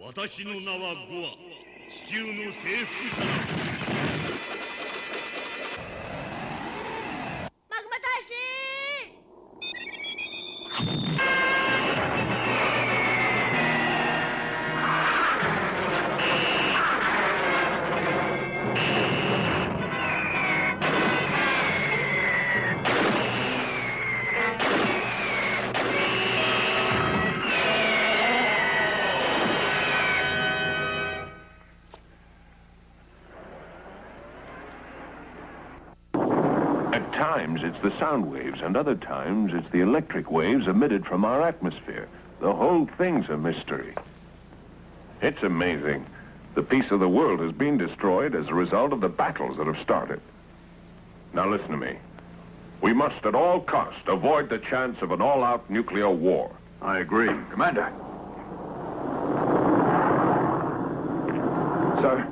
私の名はゴア、地球の征服者だ。マグマ大使。At times, it's the sound waves, and other times, it's the electric waves emitted from our atmosphere. The whole thing's a mystery. It's amazing. The peace of the world has been destroyed as a result of the battles that have started. Now listen to me. We must at all costs avoid the chance of an all-out nuclear war. I agree. Commander. Sir,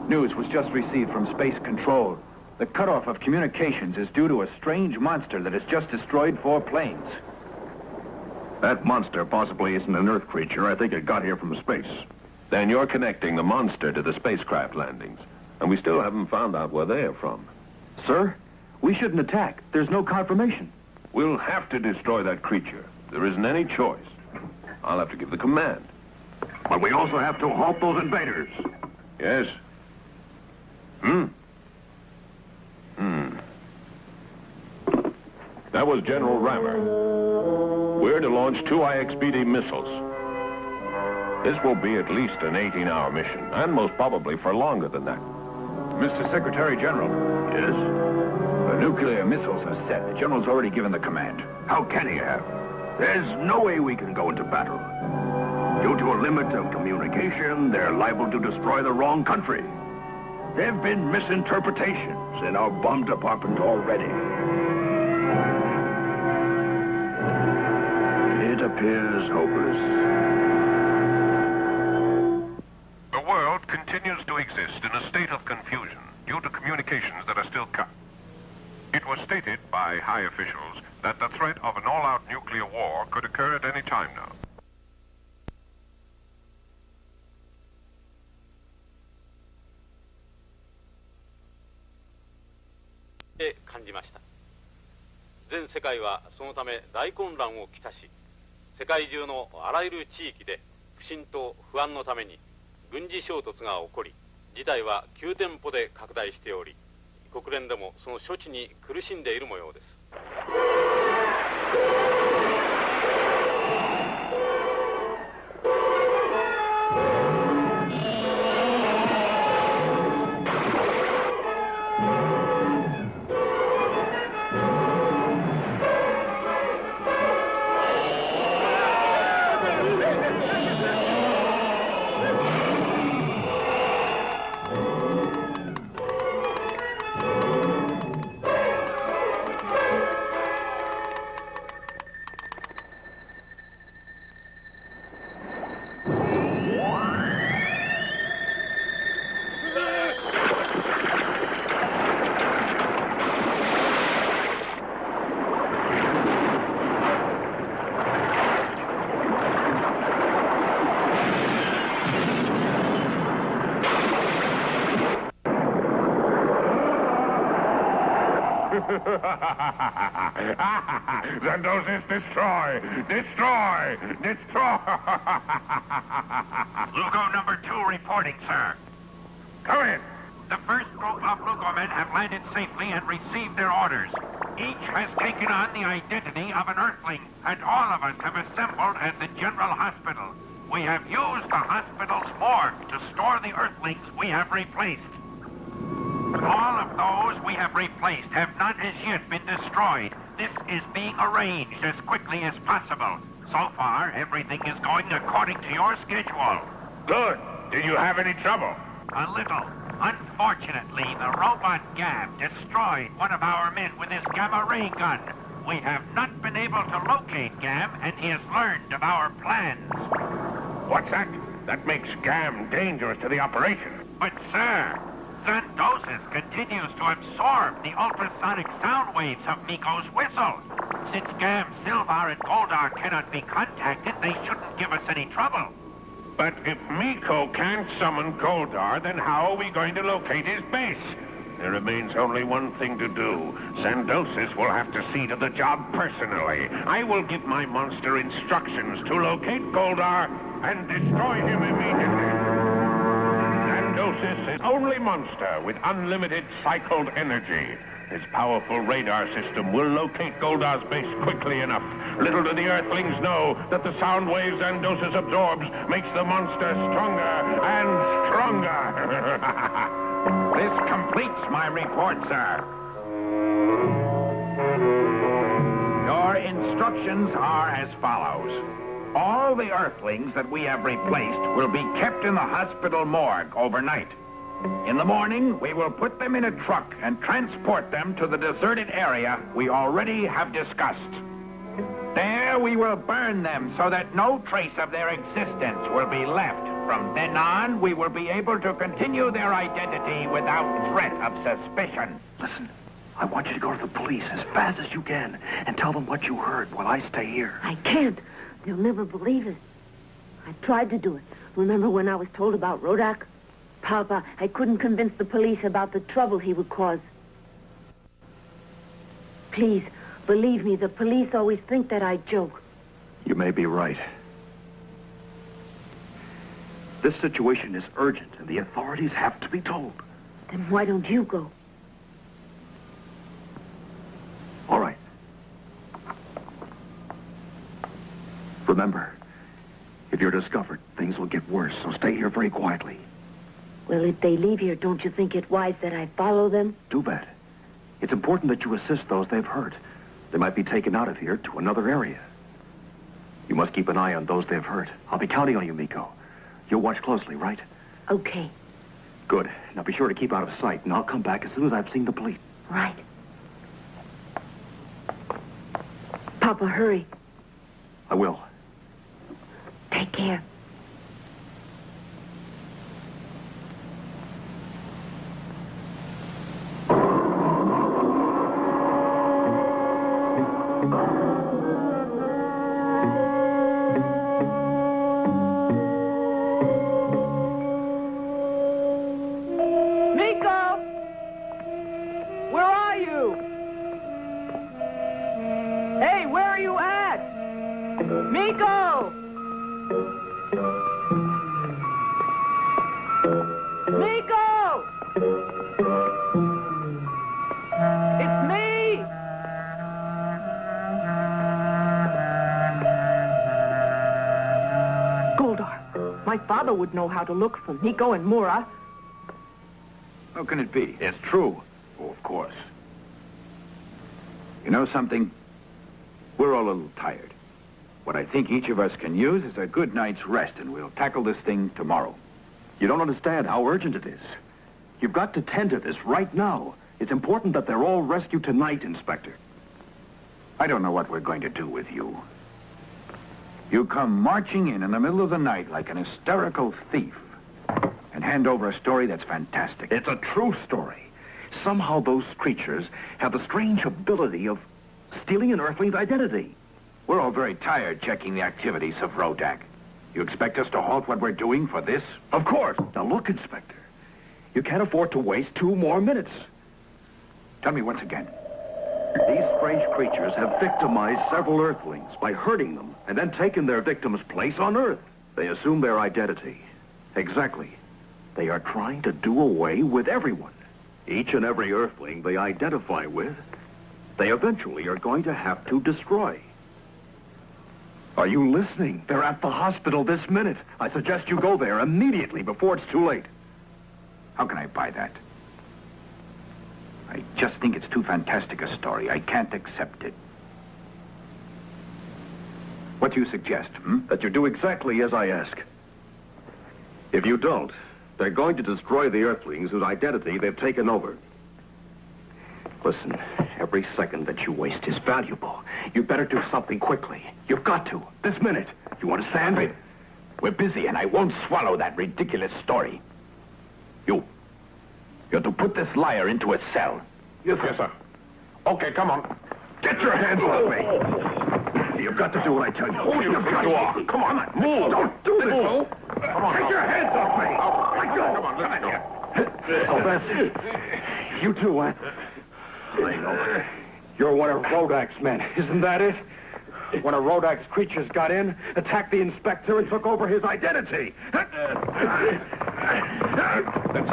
news was just received from Space Control. The cutoff of communications is due to a strange monster that has just destroyed 4 planes. That monster possibly isn't an Earth creature. I think it got here from space. Then you're connecting the monster to the spacecraft landings, and we still haven't found out where they are from. Sir, we shouldn't attack. There's no confirmation. We'll have to destroy that creature. There isn't any choice. I'll have to give the command. But we also have to halt those invaders. Yes. That was General Rammer. We're to launch 2 IXBD missiles. This will be at least an 18-hour mission, and most probably for longer than that. Mr. Secretary General. Yes? The nuclear missiles are set. The General's already given the command. How can he have? There's no way we can go into battle. Due to a limit of communication, they're liable to destroy the wrong country. There have been misinterpretations in our bomb department already. It appears hopeless. The world continues to exist in a state of confusion due to communications that are still cut. It was stated by high officials that the threat of an all-out nuclear war could occur at any time now. 感じました。全世界はそのため大混乱をきたし、世界中のあらゆる地域で不信と不安のために軍事衝突が起こり、事態は急テンポで拡大しており、国連でもその処置に苦しんでいる模様です。Sypnosis, destroy! Destroy! Destroy! Lugo number 2 reporting, sir. Come in! The first group of lugo-men have landed safely and received their orders. Each has taken on the identity of an Earthling, and all of us have assembled at the General Hospital. We have used the hospital's morgue to store the Earthlings we have replaced. All of those we have replaced have not as yet been destroyed. This is being arranged as quickly as possible. So far, everything is going according to your schedule. Good. Did you have any trouble? A little. Unfortunately, the robot Gab destroyed one of our men with his gamma ray gun. We have not been able to locate Gab, and he has learned of our plans. What's that? That makes Gam dangerous to the operation. But, sir, Sypnosis continues to absorb the ultrasonic sound waves of Miko's whistle. Since Gam, Silvar, and Goldar cannot be contacted, they shouldn't give us any trouble. But if Miko can't summon Goldar, then how are we going to locate his base? There remains only one thing to do. Sypnosis will have to see to the job personally. I will give my monster instructions to locate Goldar and destroy him immediately. Sypnosis is the only monster with unlimited cycled energy. His powerful radar system will locate Goldar's base quickly enough. Little do the Earthlings know that the sound waves Sypnosis absorbs makes the monster stronger and stronger. This completes my report, sir. Your instructions are as follows. All the Earthlings that we have replaced will be kept in the hospital morgue overnight. In the morning, we will put them in a truck and transport them to the deserted area we already have discussed. There we will burn them so that no trace of their existence will be left. From then on, we will be able to continue their identity without threat of suspicion. Listen, I want you to go to the police as fast as you can and tell them what you heard while I stay here. I can't. They'll never believe it. I tried to do it. Remember when I was told about Rodak? Papa, I couldn't convince the police about the trouble he would cause. Please, believe me, the police always think that I joke. You may be right. This situation is urgent, and the authorities have to be told. Then why don't you go? All right. Remember, if you're discovered, things will get worse, so stay here very quietly. Well, if they leave here, don't you think it wise that I follow them? Too bad. It's important that you assist those they've hurt. They might be taken out of here to another area. You must keep an eye on those they've hurt. I'll be counting on you, Miko. You'll watch closely, right? Okay. Good. Now be sure to keep out of sight, and I'll come back as soon as I've seen the police. Right. Papa, hurry. I will. Take care. My father would know how to look for Miko and Mura. How can it be? It's true. Oh, of course. You know something? We're all a little tired. What I think each of us can use is a good night's rest, and we'll tackle this thing tomorrow. You don't understand how urgent it is. You've got to tend to this right now. It's important that they're all rescued tonight, Inspector. I don't know what we're going to do with you. You come marching in the middle of the night like an hysterical thief and hand over a story that's fantastic. It's a true story. Somehow those creatures have the strange ability of stealing an Earthling's identity. We're all very tired checking the activities of Rodak. You expect us to halt what we're doing for this? Of course. Now look, Inspector. You can't afford to waste 2 more minutes. Tell me once again. These strange creatures have victimized several Earthlings by hurting them and then taken their victim's place on Earth. They assume their identity. Exactly. They are trying to do away with everyone. Each and every Earthling they identify with, they eventually are going to have to destroy. Are you listening? They're at the hospital this minute. I suggest you go there immediately before it's too late. How can I buy that? I just think it's too fantastic a story. I can't accept it. What do you suggest, That you do exactly as I ask. If you don't, they're going to destroy the Earthlings whose identity they've taken over. Listen, every second that you waste is valuable. You better do something quickly. You've got to, this minute. You understand? We're busy, and I won't swallow that ridiculous story. You're to put this liar into a cell. Yes, sir. Okay, come on. Get your hands off me. You've got to do what I tell you. You've got to. Come on, move. Don't do this. Come on. Take your hands off me. Let go. Come on, let's go. Oh, that's... You too, huh? I know. You're one of Rodak's men, isn't that it? One of Rodak's creatures got in, attacked the inspector, and took over his identity. That's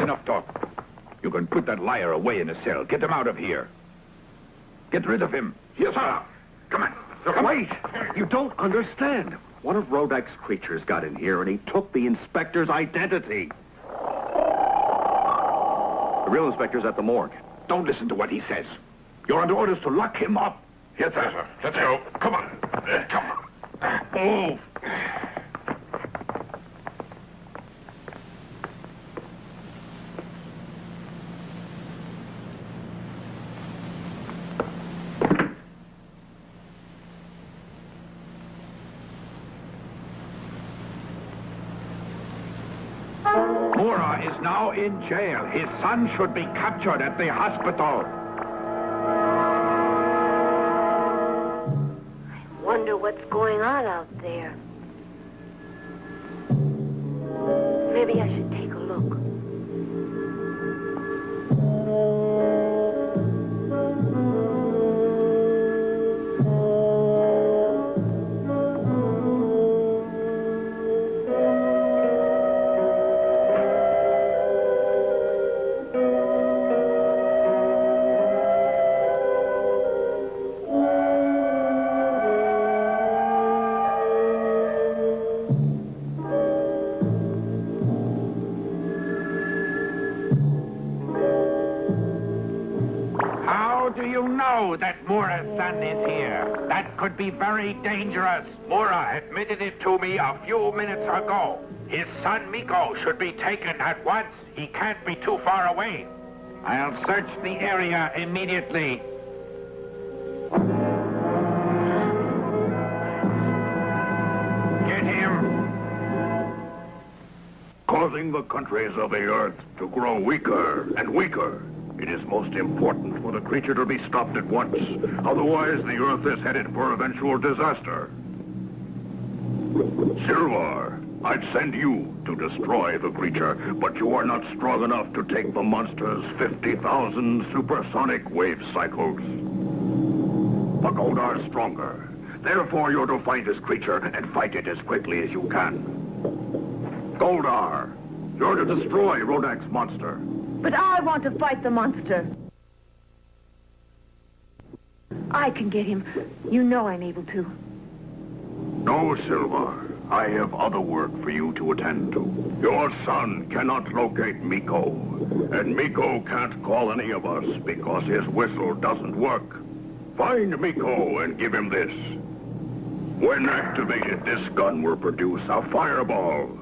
enough talk. You can put that liar away in a cell. Get him out of here. Get rid of him. Yes, sir. Come on. Wait! You don't understand. One of Rodak's creatures got in here, and he took the inspector's identity. The real inspector's at the morgue. Don't listen to what he says. You're under orders to lock him up. Yes, sir. Let's go. Come on. Come on. Move. Mura is now in jail. His son should be captured at the hospital. I wonder what's going on out there. Maybe I should take a look. That Mura's son is here. That could be very dangerous. Mura admitted it to me a few minutes ago. His son Miko should be taken at once. He can't be too far away. I'll search the area immediately. Get him. Causing the countries of the earth to grow weaker and weaker. It is most important for the creature to be stopped at once. Otherwise, the Earth is headed for eventual disaster. Silvar, I'd send you to destroy the creature, but you are not strong enough to take the monster's 50,000 supersonic wave cycles. The Goldar's stronger. Therefore, you're to find this creature and fight it as quickly as you can. Goldar, you're to destroy Rodak's monster. But I want to fight the monster. I can get him. You know I'm able to. No, Silvar. I have other work for you to attend to. Your son cannot locate Miko, and Miko can't call any of us because his whistle doesn't work. Find Miko and give him this. When activated, this gun will produce a fireball.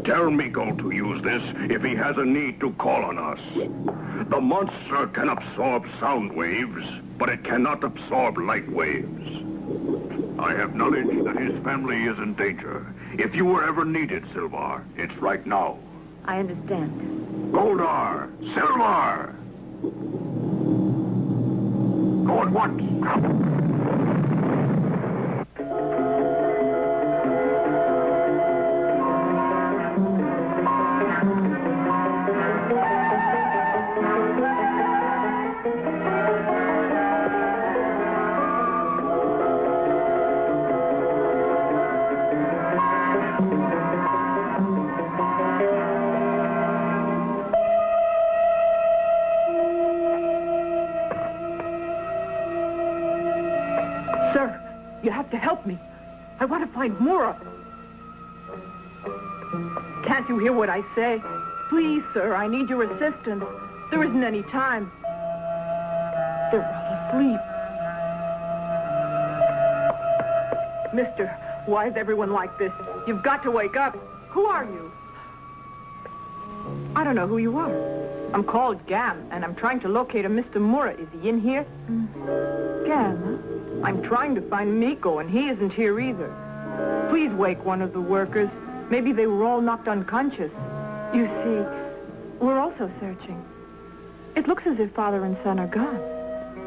Tell Miko to use this if he has a need to call on us. The monster can absorb sound waves, but it cannot absorb light waves. I have knowledge that his family is in danger. If you were ever needed, Silvar, it's right now. I understand. Goldar! Silvar! Go at once! Sir, you have to help me. I want to find Mura. Can't you hear what I say? Please, sir, I need your assistance. There isn't any time. They're all asleep. Mister, why is everyone like this? You've got to wake up. Who are you? I don't know who you are. I'm called Gam, and I'm trying to locate a Mr. Mura. Is he in here? Gam? I'm trying to find Miko, and he isn't here either. Please wake one of the workers. Maybe they were all knocked unconscious. You see, we're also searching. It looks as if father and son are gone.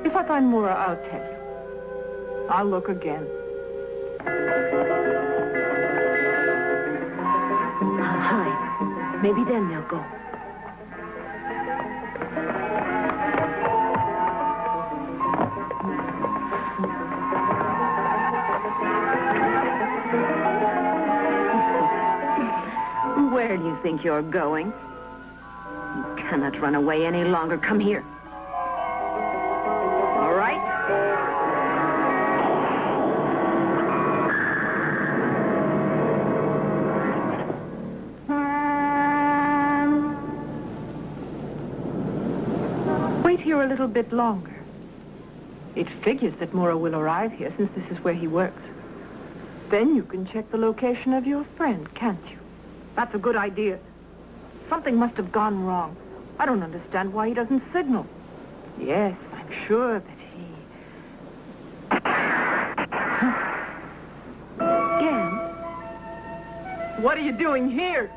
If I find Mura, I'll tell you. I'll look again. Maybe then they'll go. Where do you think you're going? You cannot run away any longer. Come here. All right? Wait here a little bit longer. It figures that Mora will arrive here since this is where he works. Then you can check the location of your friend, can't you? That's a good idea. Something must have gone wrong. I don't understand why he doesn't signal. Yes, I'm sure that he... Again? What are you doing here?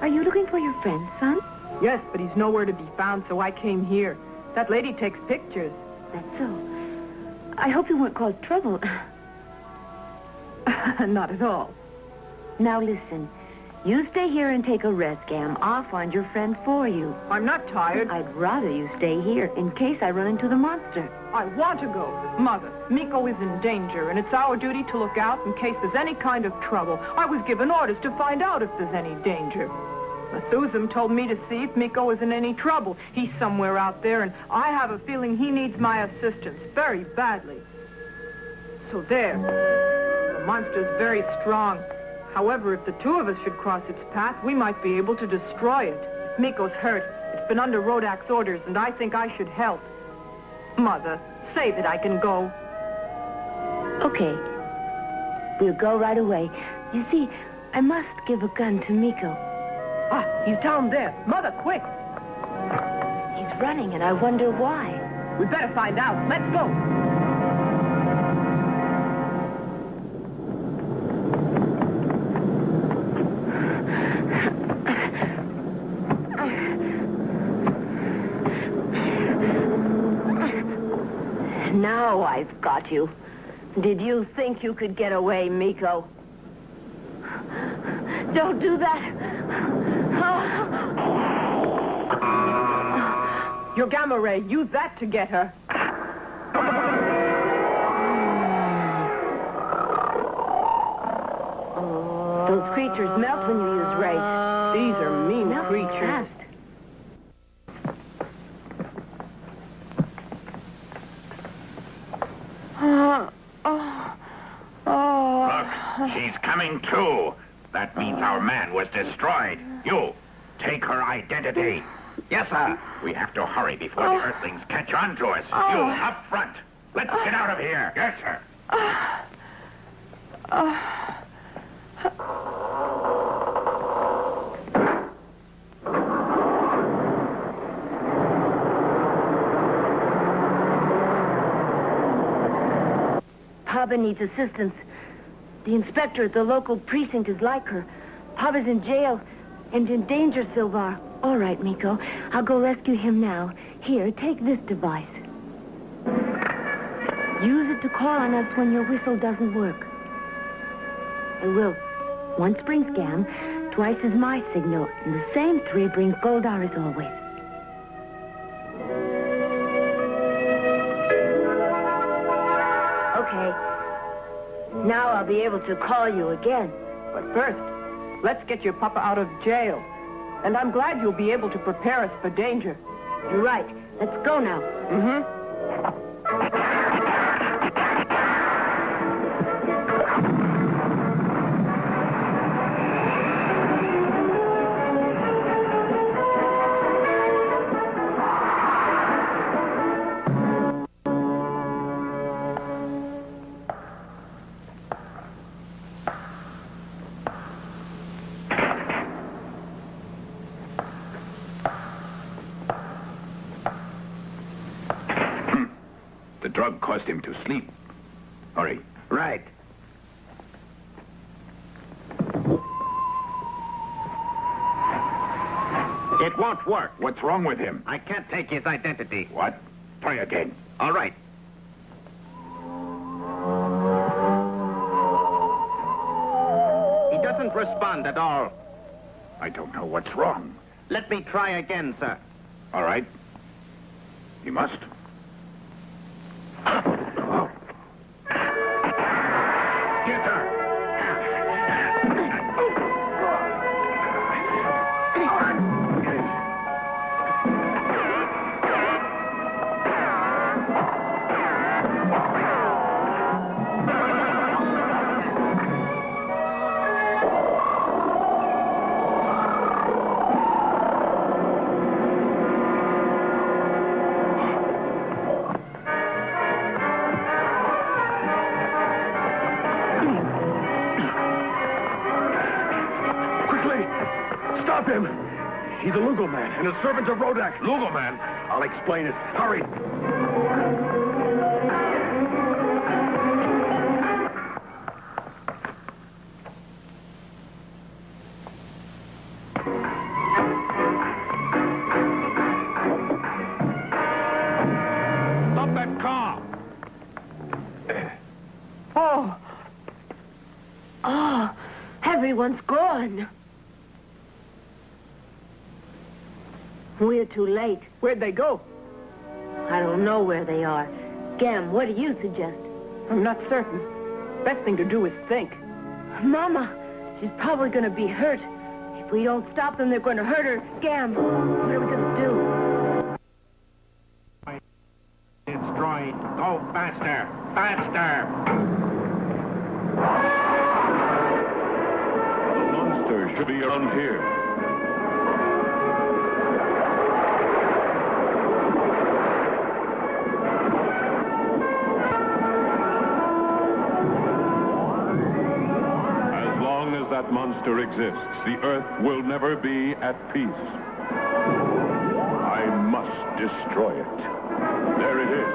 Are you looking for your friend, son? Yes, but he's nowhere to be found, so I came here. That lady takes pictures. That's so. I hope you weren't caused trouble. Not at all. Now listen. You stay here and take a rest, Gam. I'll find your friend for you. I'm not tired. I'd rather you stay here in case I run into the monster. I want to go. Mother, Miko is in danger, and it's our duty to look out in case there's any kind of trouble. I was given orders to find out if there's any danger. Methuselah told me to see if Miko is in any trouble. He's somewhere out there, and I have a feeling he needs my assistance very badly. So there. The monster's very strong. However, if the two of us should cross its path, we might be able to destroy it. Miko's hurt. It's been under Rodak's orders, and I think I should help. Mother, say that I can go. Okay. We'll go right away. You see, I must give a gun to Miko. Ah, he's down there. Mother, quick! He's running, and I wonder why. We better find out. Let's go. Now I've got you. Did you think you could get away, Miko? Don't do that. Your gamma ray, use that to get her. Those creatures melt when you use rays. These are mean creatures. Fast. Look, she's coming too. That means our man was destroyed. You, take her identity. Yes, sir. We have to hurry before the Earthlings catch on to us. You, up front. Let's get out of here. Yes, sir. Papa needs assistance. The inspector at the local precinct is like her. Papa's in jail and in danger, Silvar. All right, Miko. I'll go rescue him now. Here, take this device. Use it to call on us when your whistle doesn't work. I will. Once brings Gam, twice is my signal, and the same three brings Goldar as always. Okay. Now I'll be able to call you again. But first, let's get your papa out of jail. And I'm glad you'll be able to prepare us for danger. You're right. Let's go now. The drug caused him to sleep. Hurry. Right. It won't work. What's wrong with him? I can't take his identity. What? Try again. All right. He doesn't respond at all. I don't know what's wrong. Let me try again, sir. All right. You must. Get her! Stop him! He's a lugo-man and a servant of Rodak. Lugo-man? I'll explain it. Hurry! Stop that car! Oh. Oh, everyone's gone. We're too late. Where'd they go? I don't know where they are. Gam, what do you suggest? I'm not certain. Best thing to do is think. Mama, she's probably going to be hurt. If we don't stop them, they're going to hurt her. Gam, what are we going to do? Destroyed. Go faster! Faster! The monster should be around here. As long as that monster exists, the Earth will never be at peace. I must destroy it. There it is.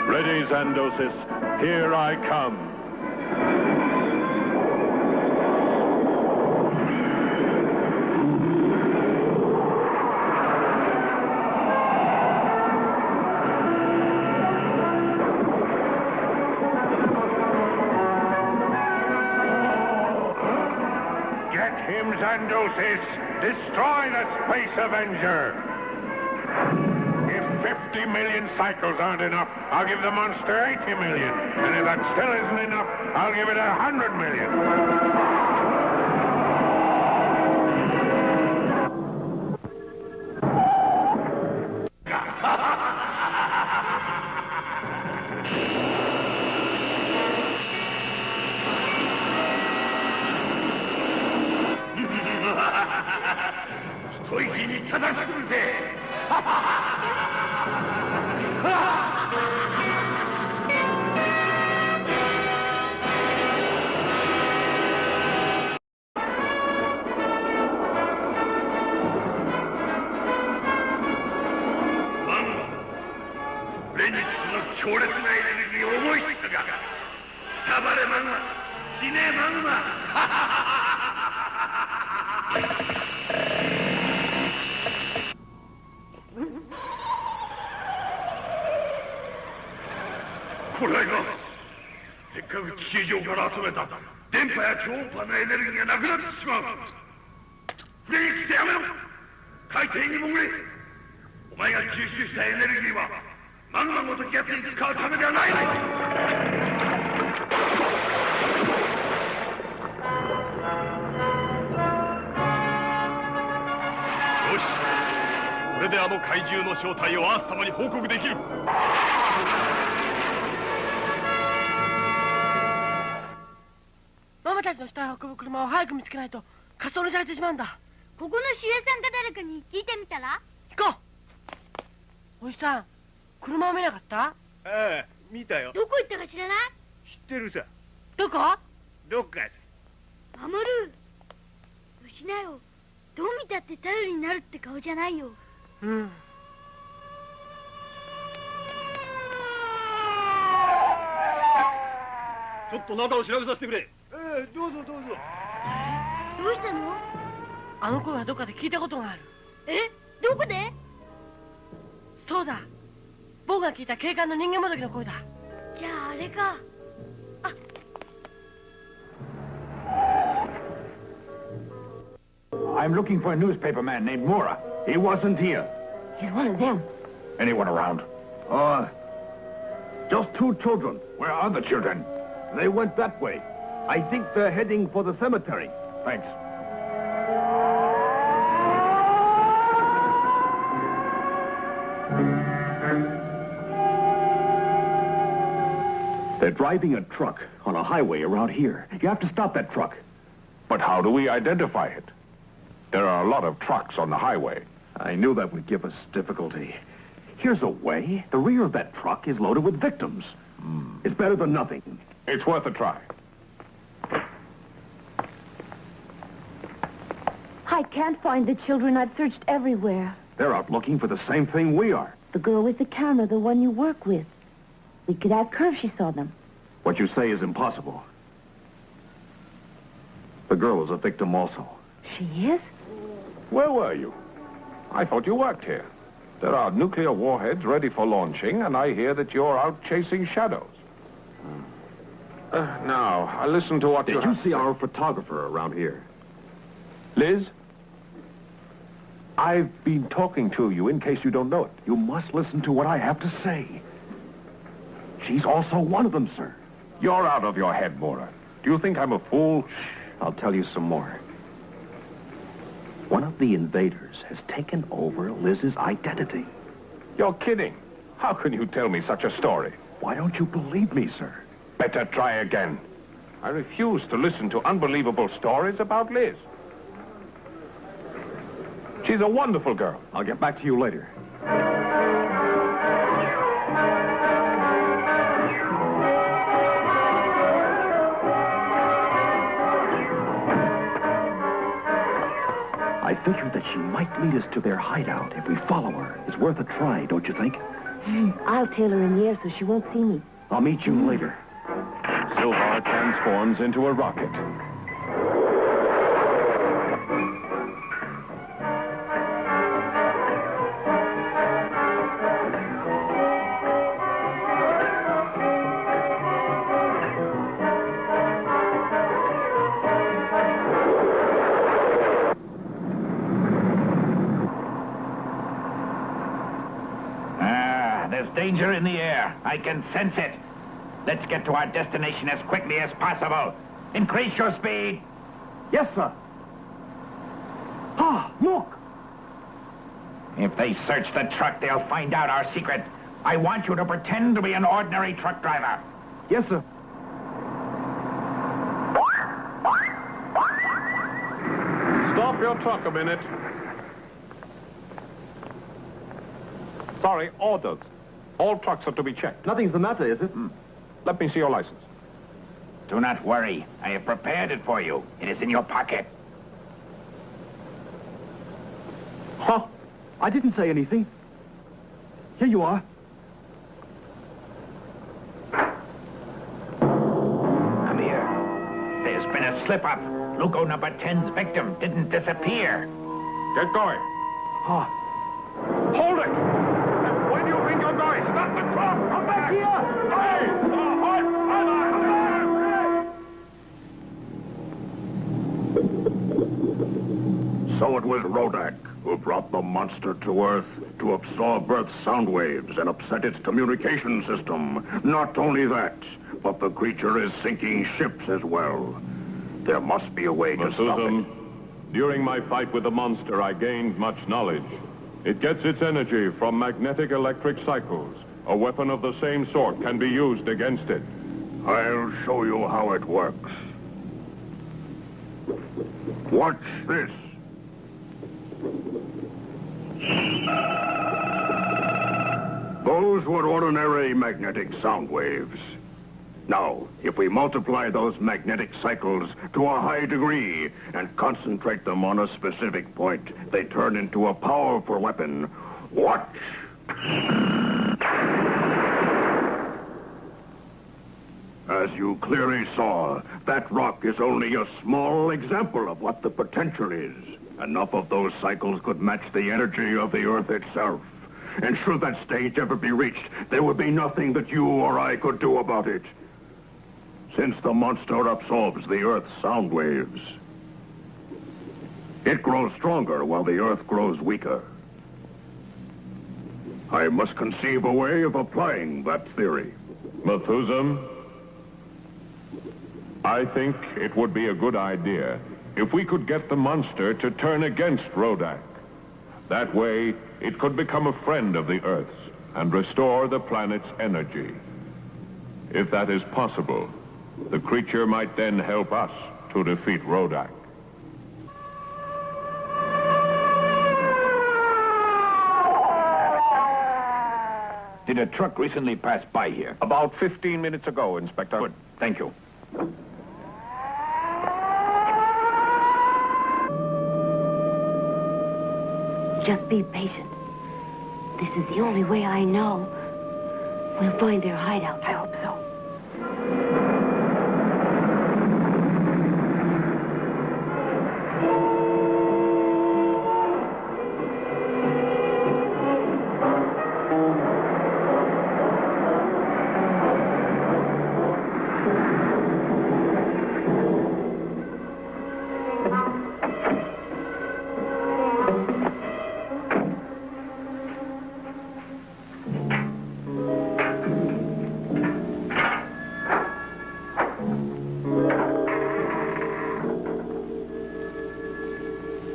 Ready, Sypnosis. Here I come. Get him, Sypnosis! Destroy the Space Avenger! If 50 million cycles aren't enough, I'll give the monster 80 million. And if that still isn't enough, I'll give it 100 million.ママたちの死体を運ぶ車を早く見つけないと滑走にされてしまうんだ。ここの守衛さんか誰かに聞いてみたら？行こう。おじさん、車を見なかった？ああ、見たよ。どこ行ったか知らない？知ってるさ。どこ？どっかさ。守る。失よ。どう見たって頼りになるって顔じゃないよ。うん。ちょっと中を調べさせてくれ。どうぞどうぞ。どうしたの？あの声はどっかで聞いたことがある。え？どこで？そうだ、僕が聞いた警官の人間もどきの声だ。じゃああれか。I'm looking for a newspaper man named Mura. He wasn't here. He's one of them. Anyone around? Just 2 children. Where are the children? They went that way. I think they're heading for the cemetery. Thanks. They're driving a truck on a highway around here. You have to stop that truck. But how do we identify it? There are a lot of trucks on the highway. I knew that would give us difficulty. Here's a way. The rear of that truck is loaded with victims. It's better than nothing. It's worth a try. I can't find the children. I've searched everywhere. They're out looking for the same thing we are. The girl with the camera, the one you work with. We could ask her if she saw them. What you say is impossible. The girl is a victim also. She is? Where were you? I thought you worked here. There are nuclear warheads ready for launching, and I hear that you're out chasing shadows. Now, listen to what Did you see our photographer around here? Liz? I've been talking to you in case you don't know it. You must listen to what I have to say. She's also one of them, sir. You're out of your head, Mora. Do you think I'm a fool? I'll tell you some more. One of the invaders has taken over Liz's identity. You're kidding. How can you tell me such a story? Why don't you believe me, sir? Better try again. I refuse to listen to unbelievable stories about Liz. She's a wonderful girl. I'll get back to you later. I figured that she might lead us to their hideout if we follow her. It's worth a try, don't you think? I'll tail her in the air so she won't see me. I'll meet you later. Silvar transforms into a rocket. There's danger in the air. I can sense it. Let's get to our destination as quickly as possible. Increase your speed. Yes, sir. Ah, look! If they search the truck, they'll find out our secret. I want you to pretend to be an ordinary truck driver. Yes, sir. Stop your truck a minute. Sorry, orders. All trucks are to be checked. Nothing's the matter, is it? Let me see your license. Do not worry. I have prepared it for you. It is in your pocket. Huh? I didn't say anything. Here you are. Come here. There's been a slip-up. Lugo number 10's victim didn't disappear. Get going. Huh? Hold it! When do you think you're going? Stop the truck! Come back here! Hey! So it was Rodak who brought the monster to Earth to absorb Earth's sound waves and upset its communication system. Not only that, but the creature is sinking ships as well. There must be a way to stop it. During my fight with the monster, I gained much knowledge. It gets its energy from magnetic electric cycles. A weapon of the same sort can be used against it. I'll show you how it works. Watch this. Those were ordinary magnetic sound waves. Now, if we multiply those magnetic cycles to a high degree and concentrate them on a specific point, they turn into a powerful weapon. Watch! As you clearly saw, that rock is only a small example of what the potential is. Enough of those cycles could match the energy of the Earth itself. And should that stage ever be reached, there would be nothing that you or I could do about it. Since the monster absorbs the Earth's sound waves, it grows stronger while the Earth grows weaker. I must conceive a way of applying that theory. Methuselah, I think it would be a good idea if we could get the monster to turn against Rodak. That way, it could become a friend of the Earth's and restore the planet's energy. If that is possible, the creature might then help us to defeat Rodak. Did a truck recently pass by here? About 15 minutes ago, Inspector. Good. Thank you. Just be patient. This is the only way I know. We'll find their hideout. I hope so.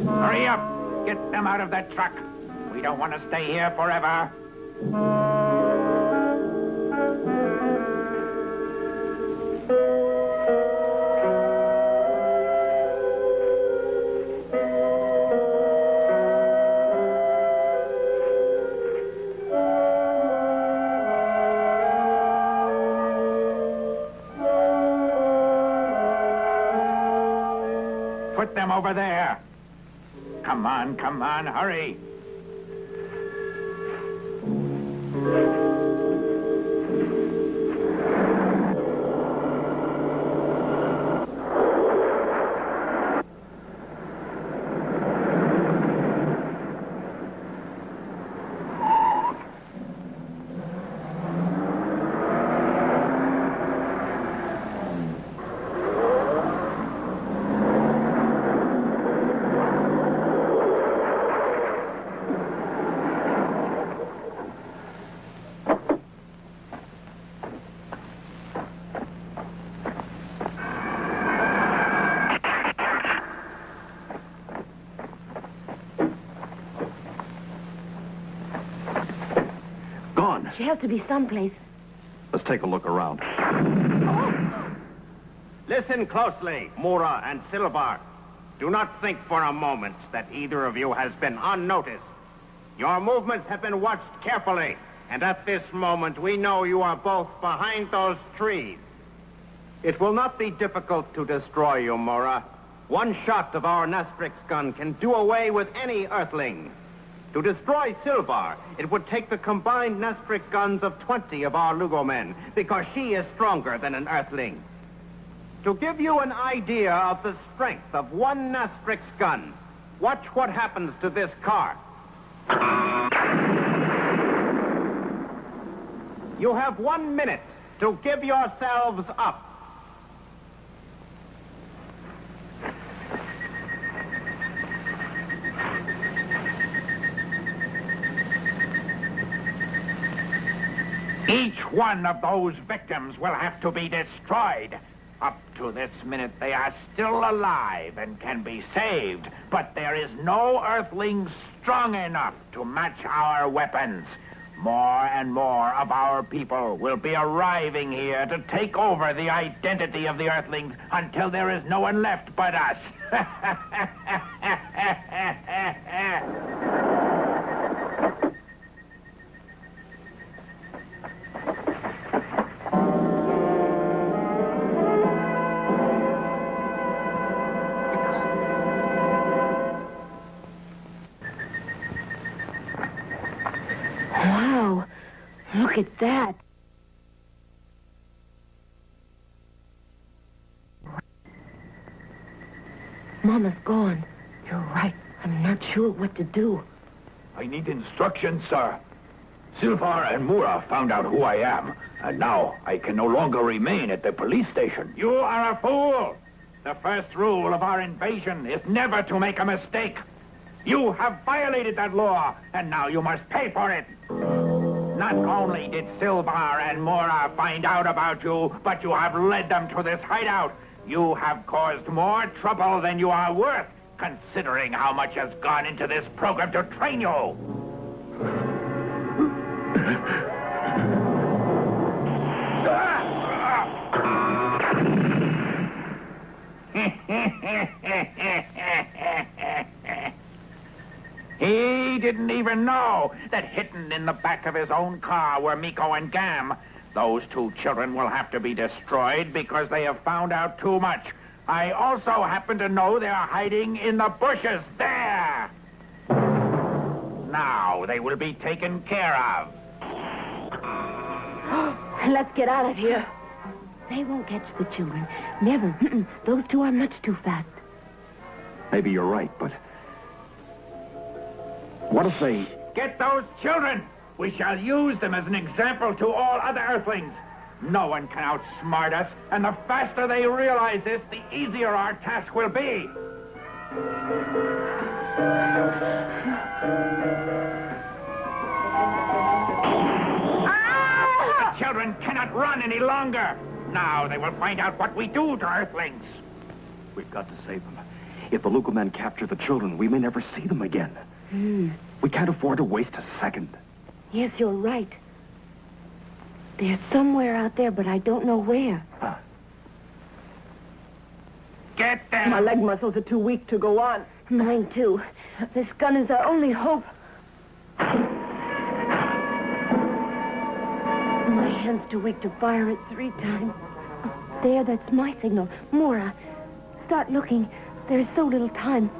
Hurry up! Get them out of that truck. We don't want to stay here forever. Put them over there. Come on, hurry. She has to be someplace. Let's take a look around. Listen closely, Mura and Silvar. Do not think for a moment that either of you has been unnoticed. Your movements have been watched carefully, and at this moment we know you are both behind those trees. It will not be difficult to destroy you, Mura. One shot of our Nastrix gun can do away with any Earthling. To destroy Silvar, it would take the combined Nastrix guns of 20 of our lugo-men, because she is stronger than an Earthling. To give you an idea of the strength of one Nastrix gun, watch what happens to this car. You have 1 minute to give yourselves up. Each one of those victims will have to be destroyed. Up to this minute, they are still alive and can be saved, but there is no Earthling strong enough to match our weapons. More and more of our people will be arriving here to take over the identity of the Earthlings until there is no one left but us. Wow, look at that. Mama's gone. You're right. I'm not sure what to do. I need instructions, sir. Silvar and Mura found out who I am, and now I can no longer remain at the police station. You are a fool! The first rule of our invasion is never to make a mistake. You have violated that law, and now you must pay for it. Not only did Silvar and Mura find out about you, but you have led them to this hideout. You have caused more trouble than you are worth, considering how much has gone into this program to train you. He didn't even know that hidden in the back of his own car were Miko and Gam. Those two children will have to be destroyed because they have found out too much. I also happen to know they're hiding in the bushes there. Now they will be taken care of. Let's get out of here. They won't catch the children. Never. Those two are much too fast. Maybe you're right, but... what if they... Get those children! We shall use them as an example to all other Earthlings. No one can outsmart us, and the faster they realize this, the easier our task will be. The children cannot run any longer. Now they will find out what we do to Earthlings. We've got to save them. If the lugo-men capture the children, we may never see them again. We can't afford to waste a second. Yes, you're right. They're somewhere out there, but I don't know where. Get them! My leg muscles are too weak to go on. Mine, too. This gun is our only hope. My hand's too weak to fire it 3 times. There, that's my signal. Mora, start looking. There's so little time.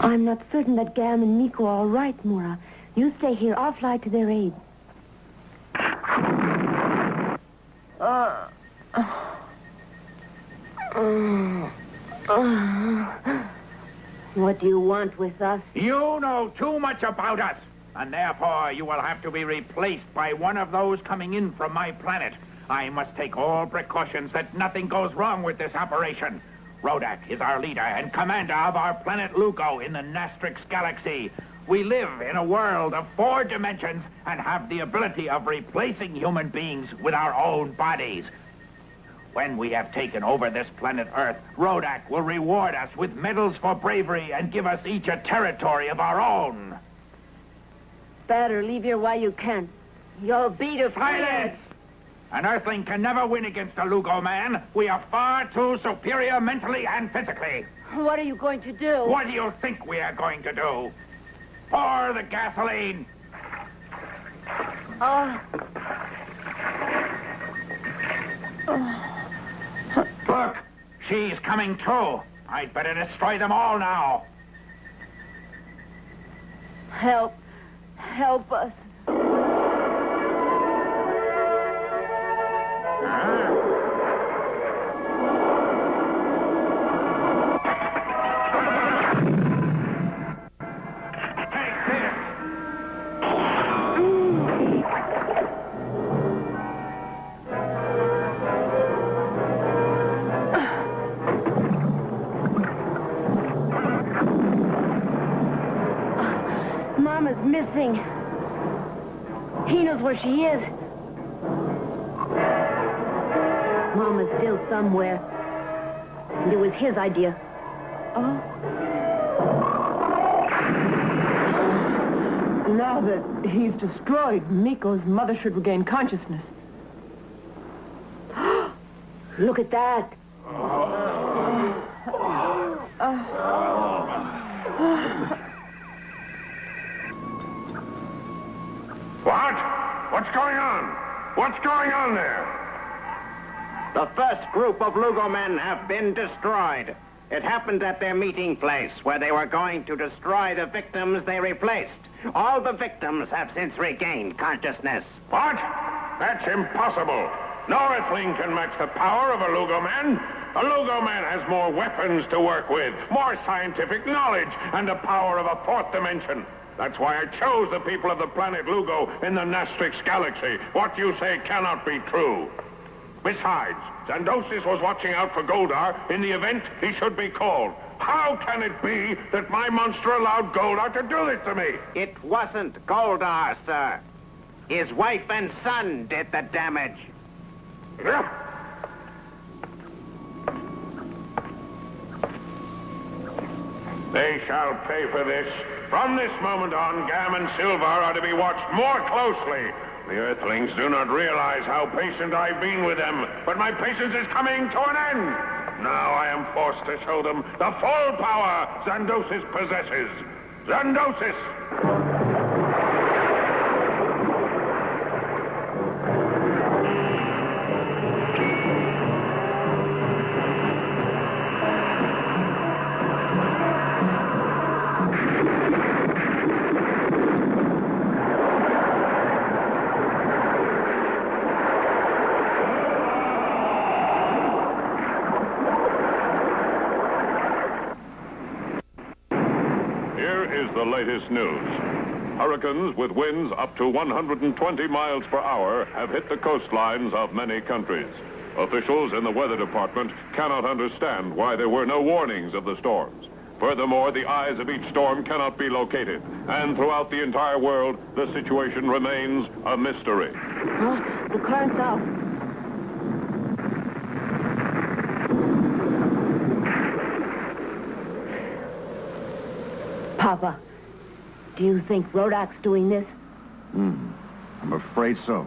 I'm not certain that Gam and Miko are all right, Mora. You stay here. I'll fly to their aid. What do you want with us? You know too much about us, and therefore you will have to be replaced by one of those coming in from my planet. I must take all precautions that nothing goes wrong with this operation. Rodak is our leader and commander of our planet Lugo in the Nastrix galaxy. We live in a world of 4 dimensions and have the ability of replacing human beings with our own bodies. When we have taken over this planet Earth, Rodak will reward us with medals for bravery and give us each a territory of our own. Better leave here while you can. You'll be defeated. Silence! An Earthling can never win against a lugo-man. We are far too superior mentally and physically. What are you going to do? What do you think we are going to do? Pour the gasoline. Look, she's coming too. I'd better destroy them all now. Help us. Mama's missing. He knows where she is. Mama's still somewhere. And it was his idea. Now that he's destroyed, Miko's mother should regain consciousness. Look at that. What? What's going on? What's going on there? The first group of lugo-men have been destroyed. It happened at their meeting place, where they were going to destroy the victims they replaced. All the victims have since regained consciousness. What? That's impossible. No Earthling can match the power of a lugo-man. A lugo-man has more weapons to work with, more scientific knowledge, and the power of a fourth dimension. That's why I chose the people of the planet Lugo in the Nastrix galaxy. What you say cannot be true. Besides, Sypnosis was watching out for Goldar in the event he should be called. How can it be that my monster allowed Goldar to do this to me? It wasn't Goldar, sir. His wife and son did the damage. They shall pay for this. From this moment on, Gam and Silvar are to be watched more closely. The Earthlings do not realize how patient I've been with them, but my patience is coming to an end. Now I am forced to show them the full power Sypnosis possesses. Sypnosis! The latest news. Hurricanes with winds up to 120 miles per hour have hit the coastlines of many countries. Officials in the weather department cannot understand why there were no warnings of the storms. Furthermore, the eyes of each storm cannot be located, and throughout the entire world, the situation remains a mystery. Huh? The current's out. Papa, do you think Rodak's doing this? I'm afraid so.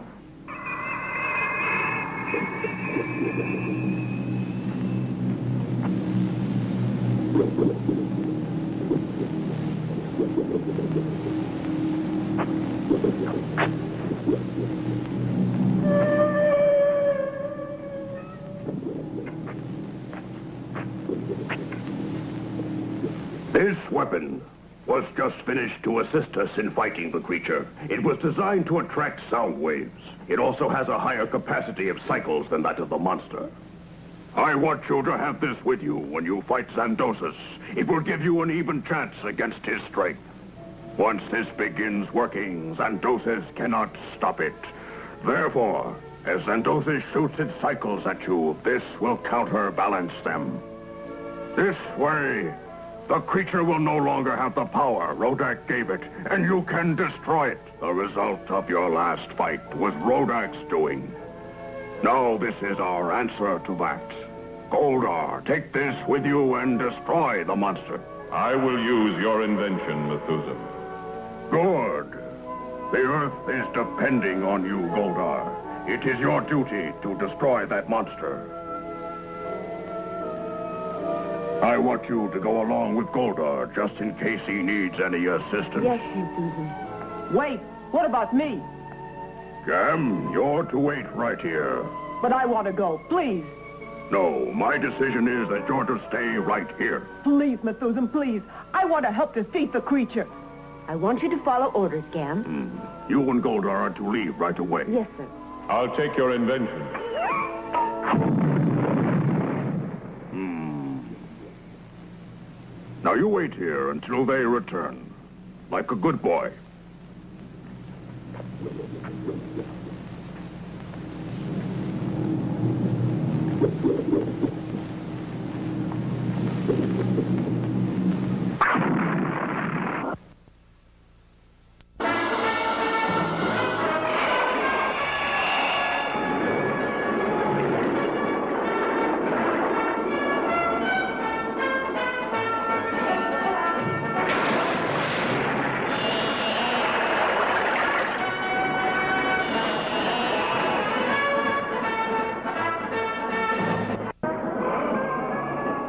This weapon was just finished to assist us in fighting the creature. It was designed to attract sound waves. It also has a higher capacity of cycles than that of the monster. I want you to have this with you when you fight Sypnosis. It will give you an even chance against his strength. Once this begins working, Sypnosis cannot stop it. Therefore, as Sypnosis shoots its cycles at you, this will counterbalance them. This way, the creature will no longer have the power Rodak gave it, and you can destroy it. The result of your last fight was Rodak's doing. Now this is our answer to that. Goldar, take this with you and destroy the monster. I will use your invention, Methuselah. Good. The Earth is depending on you, Goldar. It is your duty to destroy that monster. I want you to go along with Goldar, just in case he needs any assistance. Yes, Susan. Wait, what about me? Gam, you're to wait right here. But I want to go, please. No, my decision is that you're to stay right here. Please, Methuselah, please. I want to help defeat the creature. I want you to follow orders, Gam. You and Goldar are to leave right away. Yes, sir. I'll take your invention. Now you wait here until they return, like a good boy.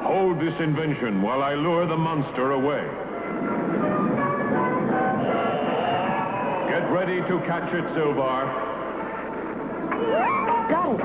Hold this invention while I lure the monster away. Get ready to catch it, Silvar. Got it.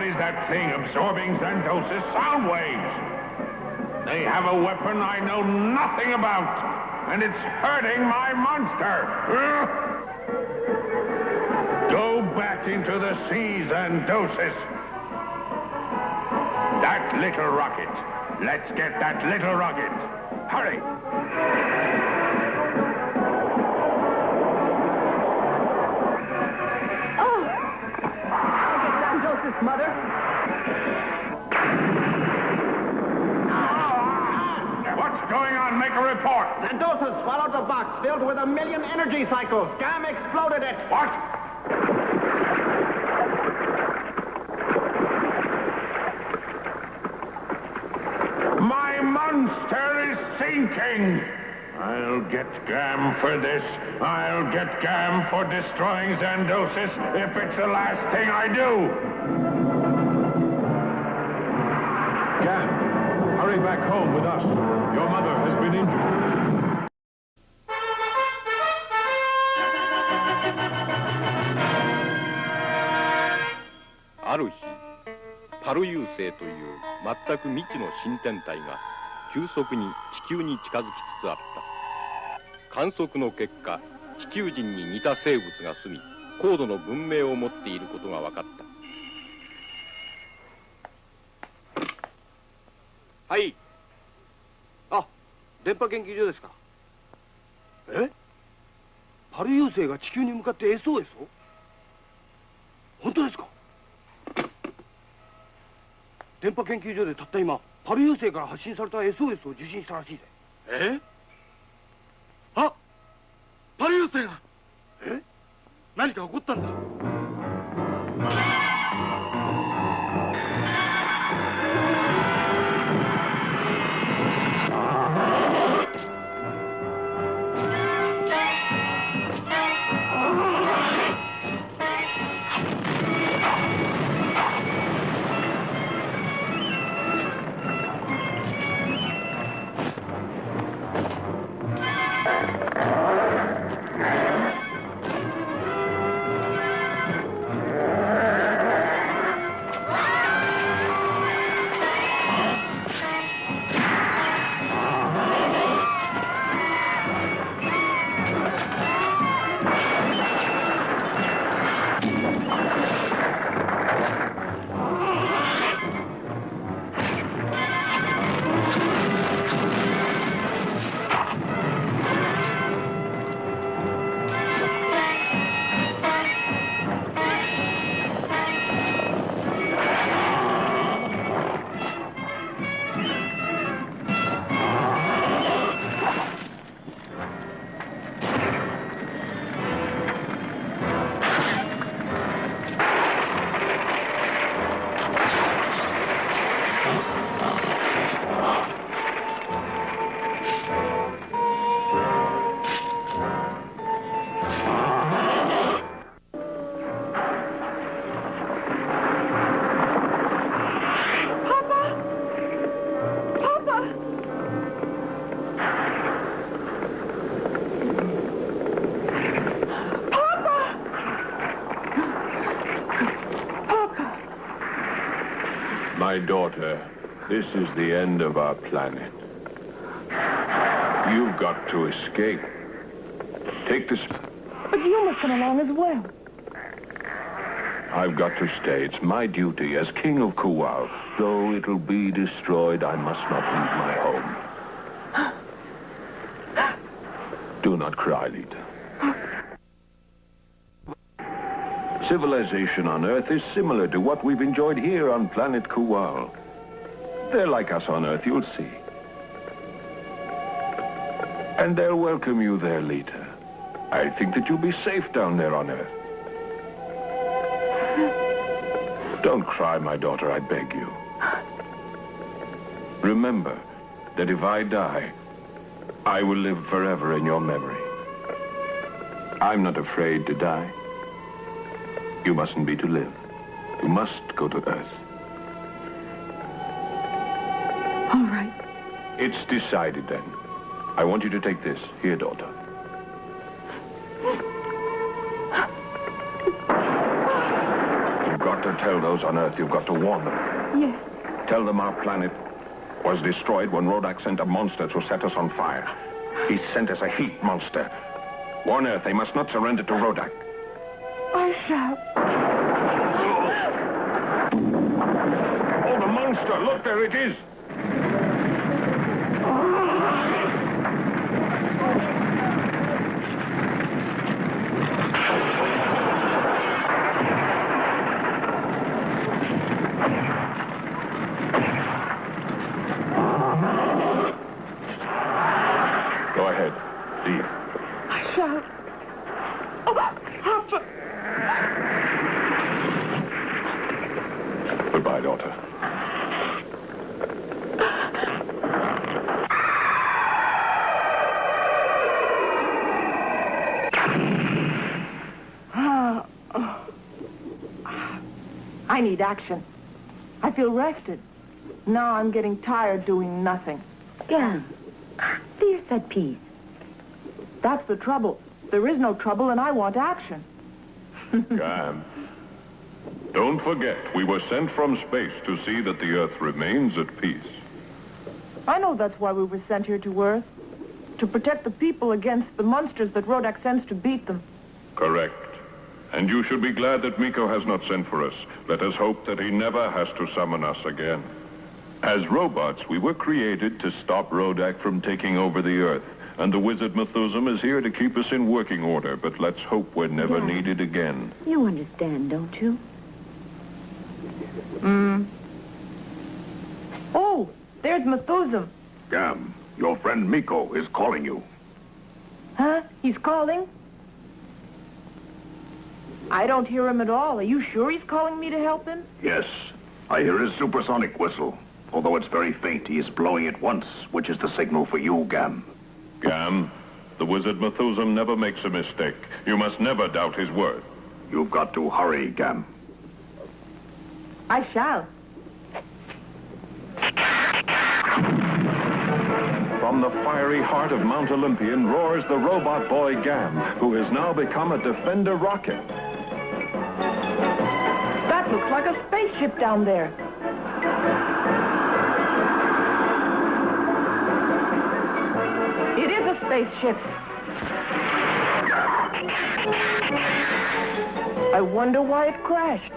is that thing absorbing Sypnosis sound waves? They have a weapon I know nothing about, and it's hurting my monster. Go back into the seas, Sypnosis. That little rocket. Let's get that little rocket. Hurry. Mother? What's going on? Make a report. Sypnosis swallowed the box filled with 1,000,000 energy cycles. Gam exploded it. What? My monster is sinking. I'll get Gam for this. I'll get Gam for destroying Sypnosis if it's the last thing I do. Gam, hurry back home with us. Your mother has been injured. ある日、パル遊星という全く未知の新天体が急速に地球に近づきつつあった。観測の結果、地球人に似た生物が住み、高度の文明を持っていることが分かった。はい。あ、電波研究所ですか。え？パル遊星が地球に向かって SOS を？本当ですか？電波研究所でたった今、パル遊星から発信された SOS を受信したらしいぜ。え？あ！パル遊星が！え？何か起こったんだ。My daughter, this is the end of our planet. You've got to escape. Take this... But you must come along as well. I've got to stay. It's my duty as King of Kuwal. Though it'll be destroyed, I must not leave my home. Do not cry, Lita. Civilization on Earth is similar to what we've enjoyed here on planet Kuwal. They're like us on Earth, you'll see. And they'll welcome you there, Lita. I think that you'll be safe down there on Earth. Don't cry, my daughter, I beg you. Remember that if I die, I will live forever in your memory. I'm not afraid to die. You mustn't be to live. You must go to Earth. All right. It's decided then. I want you to take this. Here, daughter. You've got to tell those on Earth you've got to warn them. Yes. Tell them our planet was destroyed when Rodak sent a monster to set us on fire. He sent us a heat monster. Warn Earth they must not surrender to Rodak. I shall. Oh, the monster! Look, there it is! Go ahead. Deep. I shall. Oh, Papa! Goodbye, daughter. I need action. I feel rested. Now I'm getting tired doing nothing. Yeah. Fierce at peace. That's the trouble. There is no trouble, and I want action. Gam. Don't forget, we were sent from space to see that the Earth remains at peace. I know that's why we were sent here to Earth. To protect the people against the monsters that Rodak sends to beat them. Correct. And you should be glad that Miko has not sent for us. Let us hope that he never has to summon us again. As robots, we were created to stop Rodak from taking over the Earth. And the wizard Methuselah is here to keep us in working order, but let's hope we're never needed again. You understand, don't you? Oh, there's Methuselah. Gam, your friend Miko is calling you. Huh? He's calling? I don't hear him at all. Are you sure he's calling me to help him? Yes, I hear his supersonic whistle. Although it's very faint, he is blowing it once, which is the signal for you, Gam. Gam, the wizard Methuselah never makes a mistake. You must never doubt his word. You've got to hurry, Gam. I shall. From the fiery heart of Mount Olympian roars the robot boy Gam, who has now become a Defender rocket. That looks like a spaceship down there. It is a spaceship. I wonder why it crashed.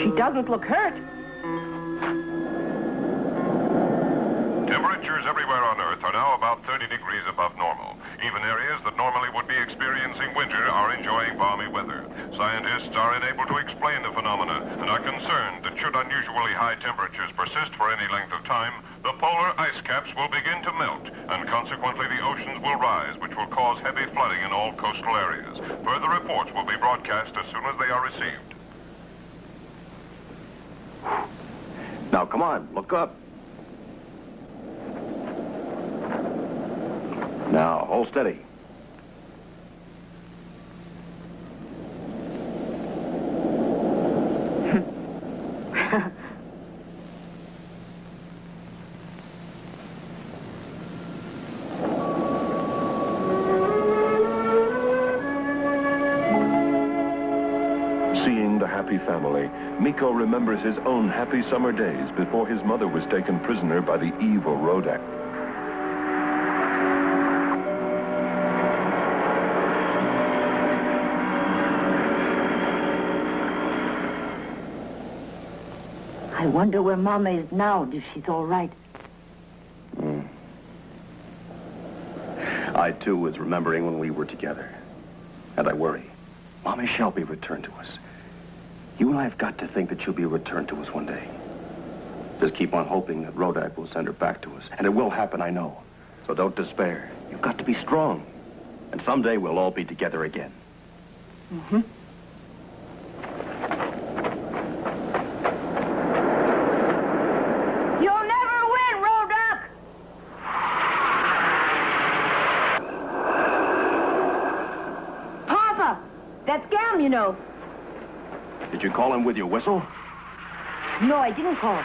She doesn't look hurt. Temperatures everywhere on Earth are now about 30 degrees above normal. Even areas that normally would be experiencing winter are enjoying balmy weather. Scientists are unable to explain the phenomena and are concerned that should unusually high temperatures persist for any length of time, the polar ice caps will begin to melt, and consequently the oceans will rise, which will cause heavy flooding in all coastal areas. Further reports will be broadcast as soon as they are received. Now, come on, look up. Now, hold steady. Seeing the happy family, Miko remembers his own happy summer days before his mother was taken prisoner by the evil Rodak. I wonder where Mama is now, if she's all right. I, too, was remembering when we were together. And I worry. Mommy shall be returned to us. You and I have got to think that she'll be returned to us one day. Just keep on hoping that Rodak will send her back to us. And it will happen, I know. So don't despair. You've got to be strong. And someday we'll all be together again. Mm-hmm. You'll never win, Rodak! Papa! That's Gam, you know. Did you call him with your whistle? No, I didn't call.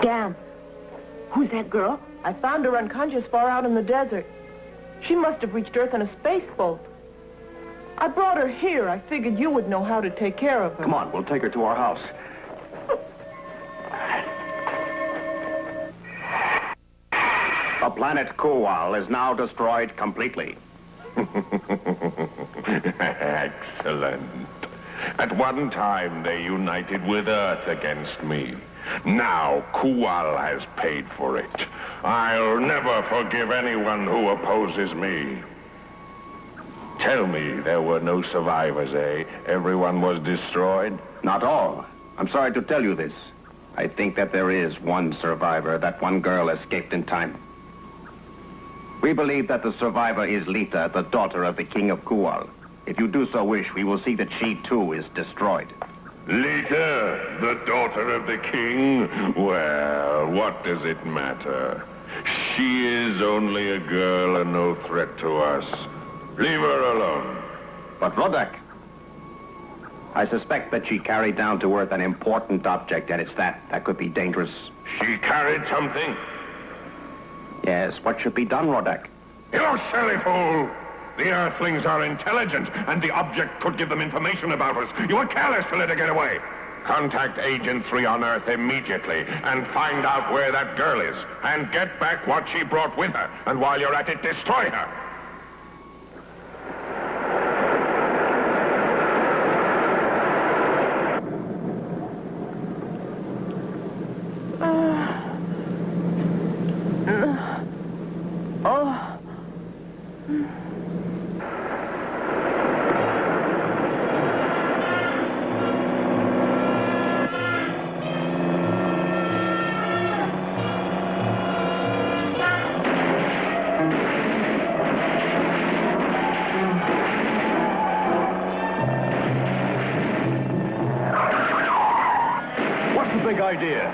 Damn. Who's that girl? I found her unconscious far out in the desert. She must have reached Earth in a space boat. I brought her here. I figured you would know how to take care of her. Come on, we'll take her to our house. The planet Kuwal is now destroyed completely. Excellent. At one time, they united with Earth against me. Now, Kuwal has paid for it. I'll never forgive anyone who opposes me. Tell me, there were no survivors, eh? Everyone was destroyed? Not all. I'm sorry to tell you this. I think that there is one survivor. That one girl escaped in time. We believe that the survivor is Lita, the daughter of the king of Kuwal. If you do so wish, we will see that she, too, is destroyed. Lita, the daughter of the king? Well, what does it matter? She is only a girl and no threat to us. Leave her alone. But Rodak, I suspect that she carried down to Earth an important object, and it's that could be dangerous. She carried something? Yes, what should be done, Rodak? You silly fool! The Earthlings are intelligent, and the object could give them information about us. You were careless to let her get away. Contact Agent 3 on Earth immediately and find out where that girl is. And get back what she brought with her. And while you're at it, destroy her. Big idea.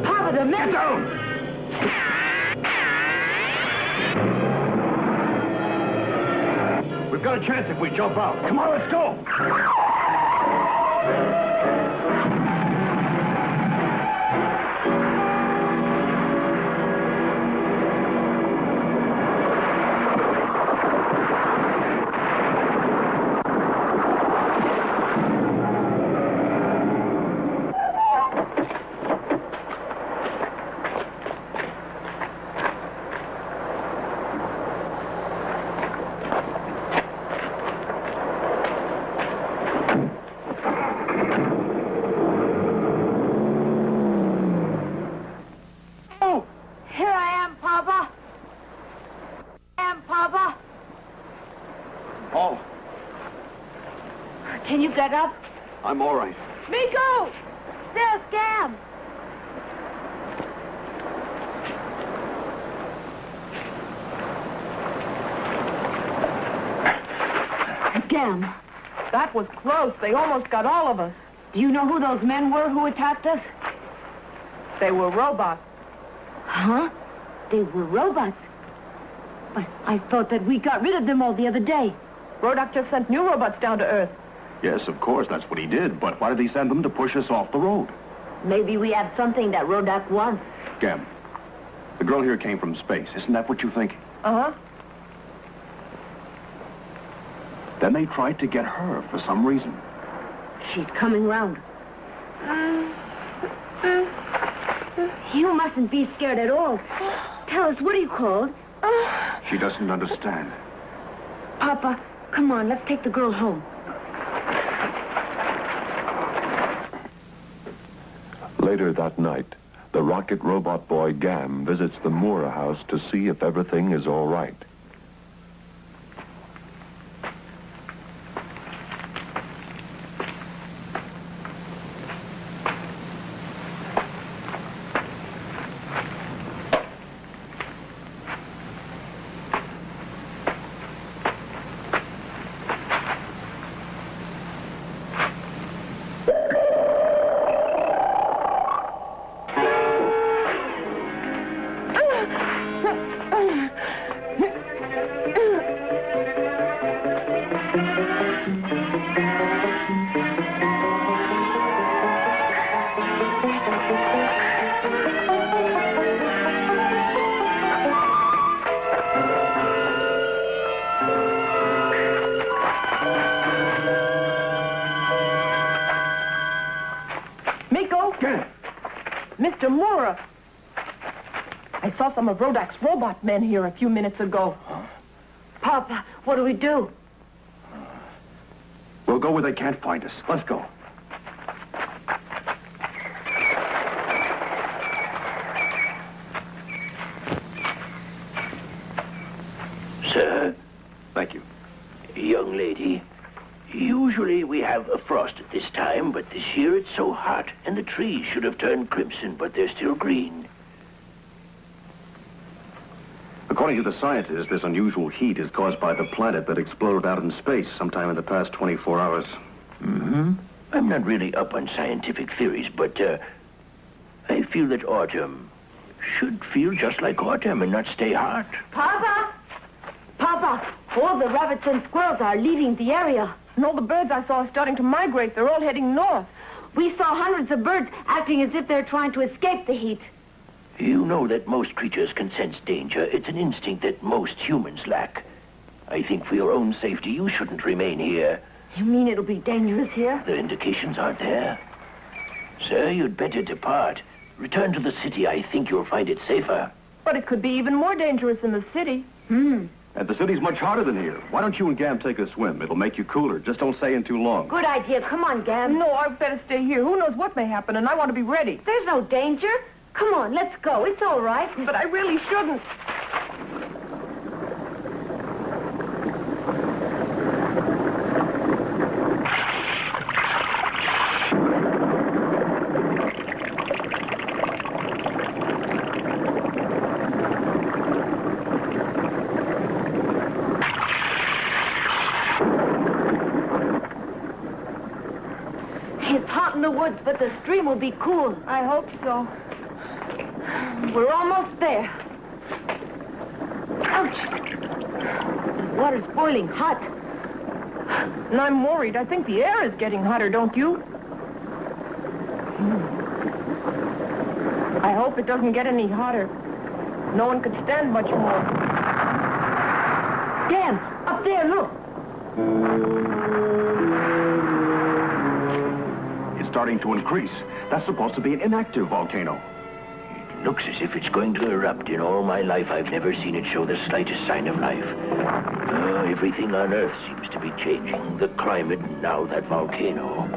Papa, the men! Get down! We've got a chance if we jump out. Come on, let's go! Can you get up? I'm all right. Miko! There's Gam! Gam. That was close. They almost got all of us. Do you know who those men were who attacked us? They were robots. Huh? They were robots? But I thought that we got rid of them all the other day. Rodak just sent new robots down to Earth. Yes, of course, that's what he did. But why did he send them to push us off the road? Maybe we have something that Rodak wants. Gam, the girl here came from space. Isn't that what you think? Uh-huh. Then they tried to get her for some reason. She's coming round. You mustn't be scared at all. Tell us, what are you called? She doesn't understand. Papa, come on, let's take the girl home. Later that night, the rocket robot boy Gam visits the Moore house to see if everything is all right. Mr. Mura. I saw some of Rodak's robot men here a few minutes ago. Huh? Papa, what do we do? We'll go where they can't find us. Let's go. Sir? Thank you. Young lady, usually we have a frost at this time, but this year it's so hot, and the trees should have turned crimson, but they're still green. According to the scientists, this unusual heat is caused by the planet that exploded out in space sometime in the past 24 hours. Mm-hmm. I'm not really up on scientific theories, but I feel that autumn should feel just like autumn and not stay hot. Papa! Papa, all the rabbits and squirrels are leaving the area. And all the birds I saw are starting to migrate. They're all heading north. We saw hundreds of birds acting as if they're trying to escape the heat. You know that most creatures can sense danger. It's an instinct that most humans lack. I think for your own safety, you shouldn't remain here. You mean it'll be dangerous here? The indications aren't there. Sir, you'd better depart. Return to the city. I think you'll find it safer. But it could be even more dangerous in the city. Hmm. And the city's much hotter than here. Why don't you and Gam take a swim? It'll make you cooler. Just don't stay in too long. Good idea. Come on, Gam. No, I'd better stay here. Who knows what may happen, and I want to be ready. There's no danger. Come on, let's go. It's all right. But I really shouldn't. It's hot in the woods, but the stream will be cool. I hope so. We're almost there. Ouch! The water's boiling hot. And I'm worried. I think the air is getting hotter, don't you? I hope it doesn't get any hotter. No one could stand much more. Gam, up there, look. It's starting to increase. That's supposed to be an inactive volcano. Looks as if it's going to erupt. In all my life, I've never seen it show the slightest sign of life. Everything on Earth seems to be changing. The climate, and now that volcano.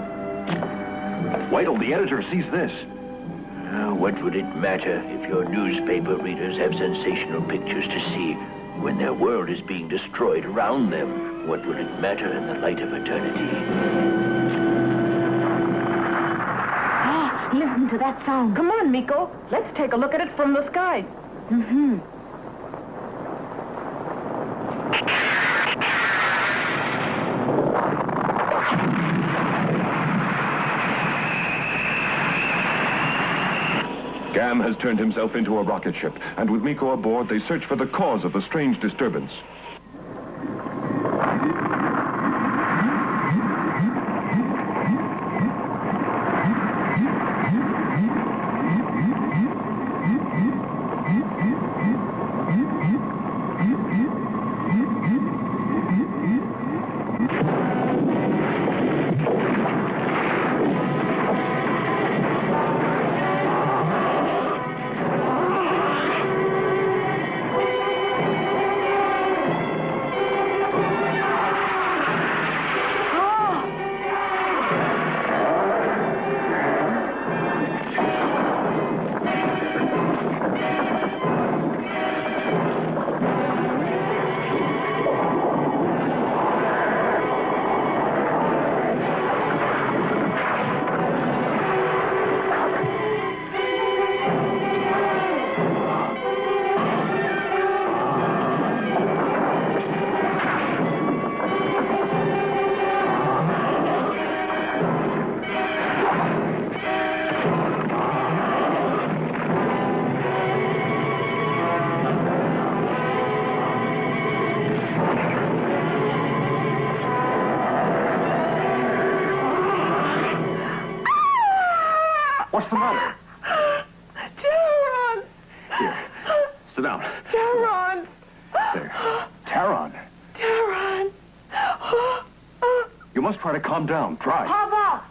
Wait till the editor sees this. What would it matter if your newspaper readers have sensational pictures to see when their world is being destroyed around them? What would it matter in the light of eternity? Listen to that sound. Come on, Miko. Let's take a look at it from the sky. Mm-hmm. Gam has turned himself into a rocket ship, and with Miko aboard, they search for the cause of the strange disturbance. What's the matter? Taron! Here, sit down. Taron! There. Taron. Taron! You must try to calm down. Try. Papa!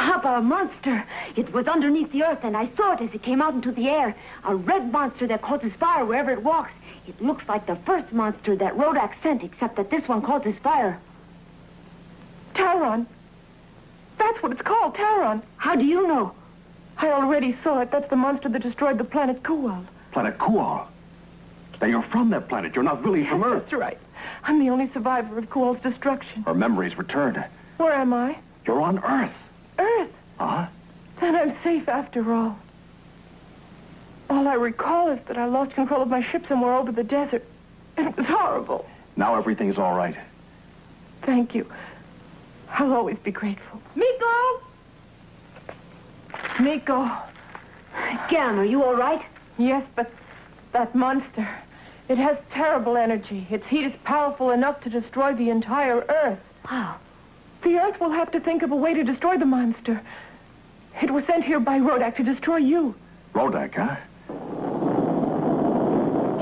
Papa, a monster. It was underneath the earth, and I saw it as it came out into the air. A red monster that causes fire wherever it walks. It looks like the first monster that Rodak sent, except that this one causes fire. Taron. That's what it's called, Taron. How do you know? I already saw it. That's the monster that destroyed the planet Kual. Planet Kual? Now, you're from that planet. You're not really from Earth. That's right. I'm the only survivor of Kual's destruction. Her memories returned. Where am I? You're on Earth. Earth? Huh? Then I'm safe after all. All I recall is that I lost control of my ship somewhere over the desert. It was horrible. Now everything's all right. Thank you. I'll always be grateful. Miko! Miko. Gam, are you all right? Yes, but that monster, it has terrible energy. Its heat is powerful enough to destroy the entire Earth. How? The Earth will have to think of a way to destroy the monster. It was sent here by Rodak to destroy you. Rodak, huh?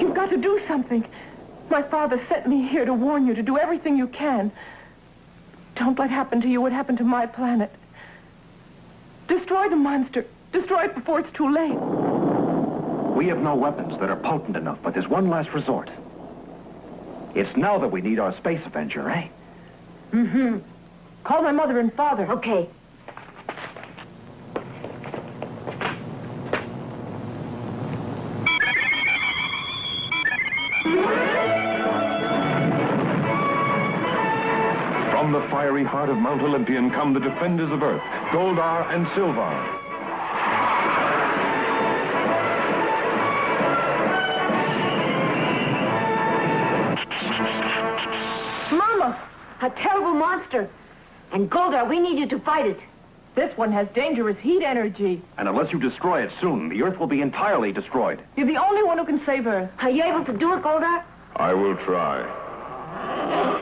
You've got to do something. My father sent me here to warn you to do everything you can. Don't let happen to you what happened to my planet. Destroy the monster. Destroy it before it's too late. We have no weapons that are potent enough, but there's one last resort. It's now that we need our space Avenger, eh? Mm-hmm. Call my mother and father. Okay. From the fiery heart of Mount Olympian come the defenders of Earth, Goldar and Sylvar. Mama, a terrible monster. And Goldar, we need you to fight it. This one has dangerous heat energy. And unless you destroy it soon, the Earth will be entirely destroyed. You're the only one who can save Earth. Are you able to do it, Goldar? I will try.